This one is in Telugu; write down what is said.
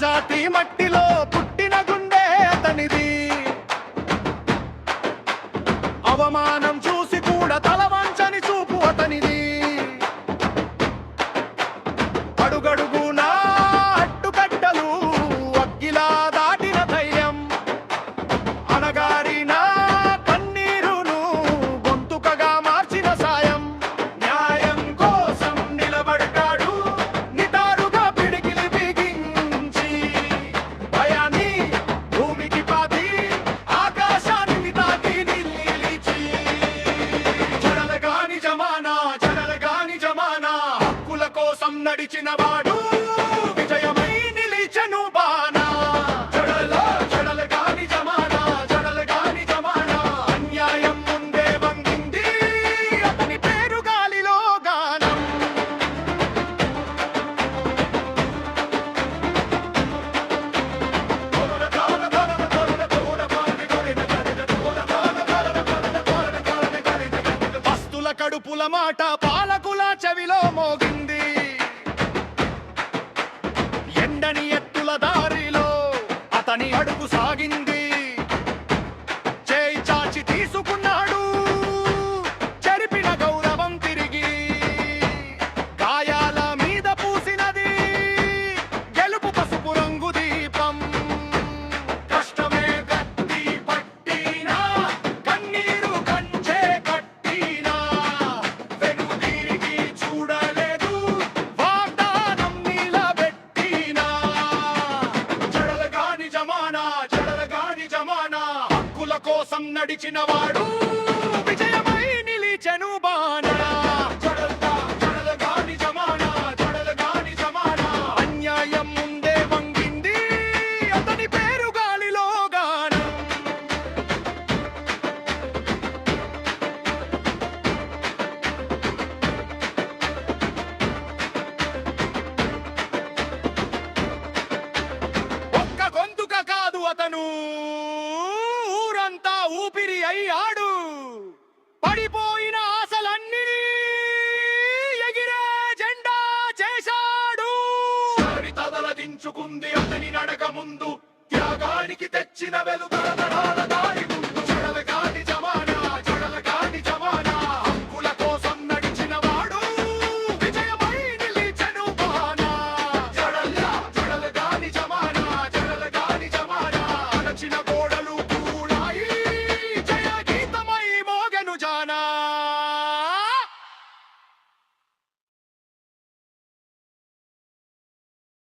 జాతి మట్టిలో పుట్టిన గుండె అతనిది. అవమానం చూసి కూడా తల వంచని చూపు అతనిది. అడుగడుగునా అడ్డుకట్టలు అగ్గిలా దాటిన ధైర్యం. అనగారిన కన్నీరును గొంతుకగా మార్చిన సాయం. న్యాయం కోసం నిలబడతాడు నిటారుగా పిడికిలి బిగించి. భయాన్ని భూమికి పాతి ఆకాశానికి తాకి నిలిచి. చెడలగాని జమానా చెడలగాని జమానా హక్కుల కోసం నడిచిన వాడు విజయమై నిలిచెను బానా. చెడలగాని జమానా చెడలగాని జమానా అన్యాయం ముందే వంగింది అతని పేరు గాలిలో గానం. పస్తుల కడుపుల మాట పాలకుల చెవిలో మోగింది. ఎండని ఎత్తుల దారిలో అతని అడుగు సాగింది. చేయి చాచి తీసుకున్నాడు చెరిపిన గౌరవం తిరిగి. గాయాల మీద పూసినది గెలుపు పసుపు రంగు దీపం. కష్టమే కత్తి పట్టినా కన్నీరు కంచే కట్టినా వెనుక తిరిగి చూడలేదు వాగ్దానం నిలబెట్టినా. చెడలగాని జమానా చెడలగాని జమానా హక్కుల కోసం నడిచిన వాడు విజయమై నిలిచెను బానా. చెడలగాని జమానా చెడలగాని జమానా అన్యాయం ముందే వంగింది అతని పేరు గాలిలో గానం. ఒక్క గొంతుక కాదు అతను ఊరంతా ఊపిరి అయ్యాడు. పడిపోయిన ఆశలన్నీ ఎగిరే జెండా చేశాడు. తదలదించుకుంది అతని నడక ముందు త్యాగానికి తెచ్చిన వెలుగుల తడాల